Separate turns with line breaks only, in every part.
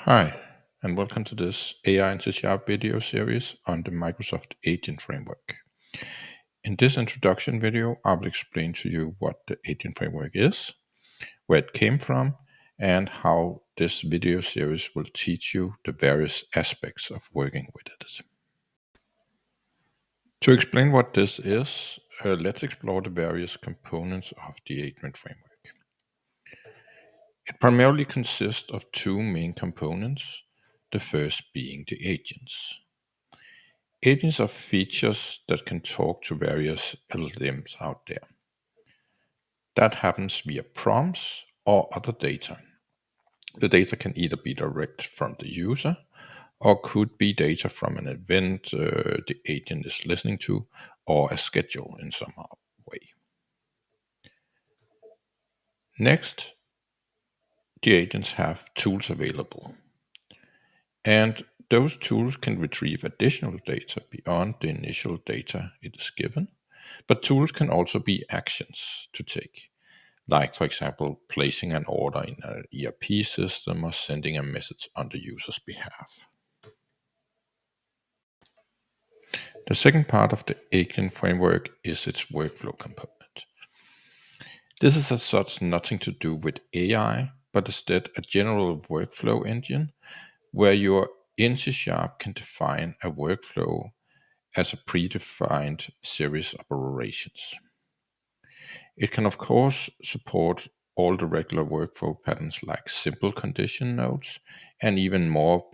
Hi, and welcome to this AI into Sharp video series on the Microsoft Agent Framework. In this introduction video, I will explain to you what the Agent Framework is, where it came from, and how this video series will teach you the various aspects of working with it. To explain what this is, let's explore the various components of the Agent Framework. It primarily consists of two main components, the first being the agents. Agents are features that can talk to various LLMs out there. That happens via prompts or other data. The data can either be direct from the user or could be data from an event the agent is listening to or a schedule in some way. Next, the agents have tools available. And those tools can retrieve additional data beyond the initial data it is given. But tools can also be actions to take, like, for example, placing an order in an ERP system or sending a message on the user's behalf. The second part of the Agent framework is its workflow component. This is as such nothing to do with AI, but instead a general workflow engine where you in C# can define a workflow as a predefined series of operations. It can, of course, support all the regular workflow patterns like simple condition nodes and even more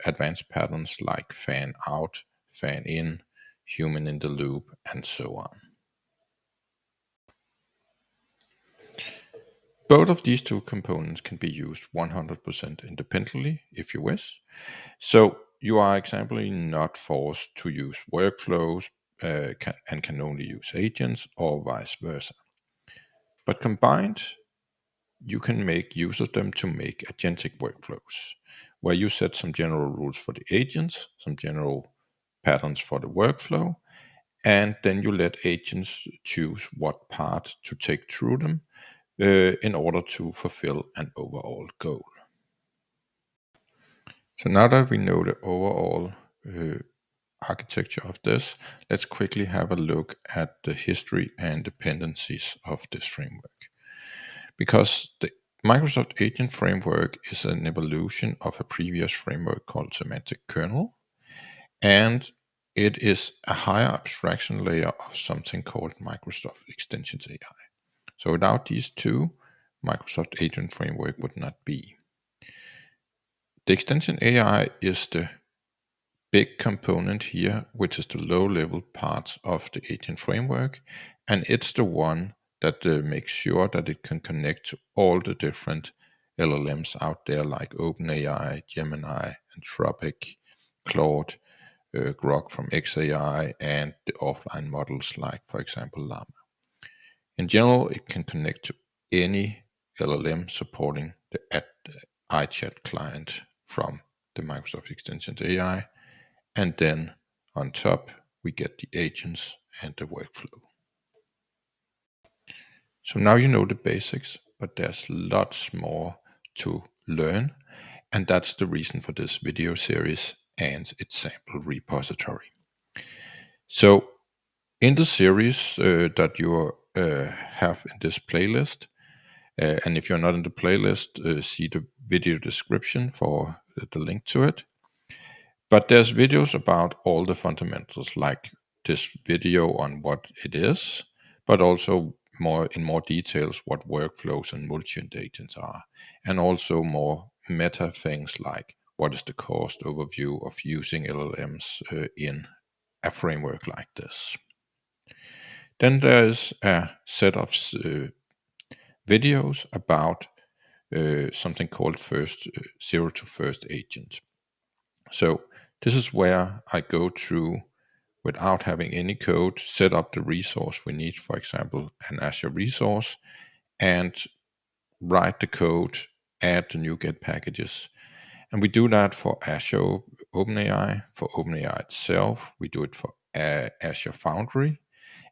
advanced patterns like fan out, fan in, human in the loop, and so on. Both of these two components can be used 100% independently if you wish. So you are example not forced to use workflows and can only use agents or vice versa. But combined, you can make use of them to make agentic workflows, where you set some general rules for the agents, some general patterns for the workflow, and then you let agents choose what part to take through them in order to fulfill an overall goal. So now that we know the overall architecture of this, let's quickly have a look at the history and dependencies of this framework. Because the Microsoft Agent Framework is an evolution of a previous framework called Semantic Kernel, and it is a higher abstraction layer of something called Microsoft Extensions AI. So without these two, Microsoft Agent Framework would not be. The Extension AI is the big component here, which is the low-level parts of the Agent Framework, and it's the one that makes sure that it can connect to all the different LLMs out there like OpenAI, Gemini, Anthropic, Claude, Grok from xAI, and the offline models like, for example, Llama. In general, it can connect to any LLM supporting the iChat client from the Microsoft Extensions AI, and then on top, we get the agents and the workflow. So now you know the basics, but there's lots more to learn. And that's the reason for this video series and its sample repository. So in the series that you have in this playlist, and if you're not in the playlist, see the video description for the link to it. But there's videos about all the fundamentals, like this video on what it is, but also more details what workflows and multi-agent agents are, and also more meta things like what is the cost overview of using LLMs in a framework like this. Then there's a set of videos about something called zero to first agent. So this is where I go through without having any code, set up the resource we need, for example, an Azure resource, and write the code, add the NuGet packages. And we do that for Azure OpenAI, for OpenAI itself. We do it for Azure Foundry,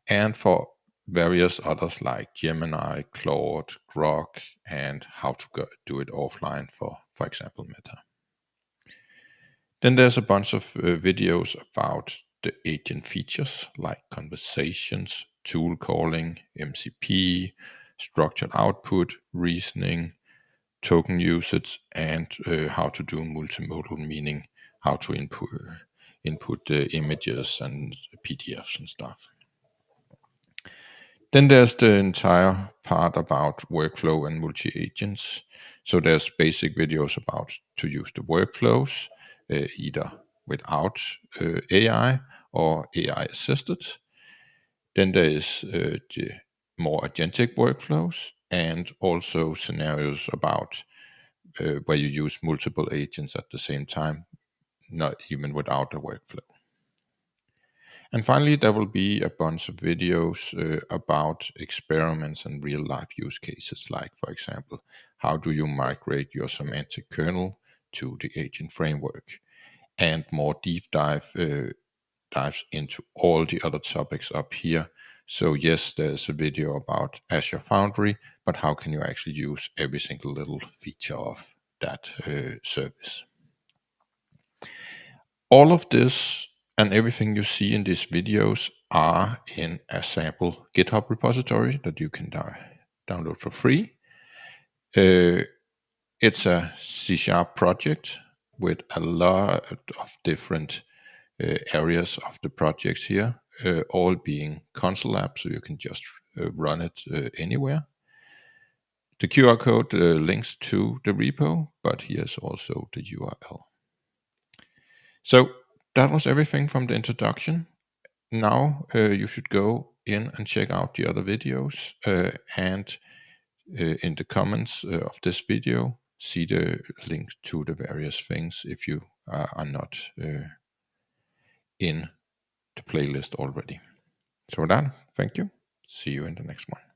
and for various others like Gemini, Claude, Grok, and how to do it offline for example, Meta. Then there's a bunch of videos about the agent features like conversations, tool calling, MCP, structured output, reasoning, token usage, and how to do multimodal, meaning how to input images and PDFs and stuff. Then there's the entire part about workflow and multi-agents. So there's basic videos about to use the workflows, either without AI or AI assisted. Then there is the more agentic workflows and also scenarios about where you use multiple agents at the same time, not even without a workflow. And finally, there will be a bunch of videos about experiments and real life use cases, like, for example, how do you migrate your semantic kernel to the agent framework, and more deep dives into all the other topics up here. So yes, there's a video about Azure Foundry, but how can you actually use every single little feature of that service? All of this and everything you see in these videos are in a sample GitHub repository that you can download for free. It's a C# project with a lot of different areas of the projects here, all being console apps, so you can just run it anywhere. The QR code links to the repo, but here's also the URL. So that was everything from the introduction. Now you should go in and check out the other videos, and in the comments of this video, see the links to the various things if you are not in the playlist already. So with that, thank you. See you in the next one.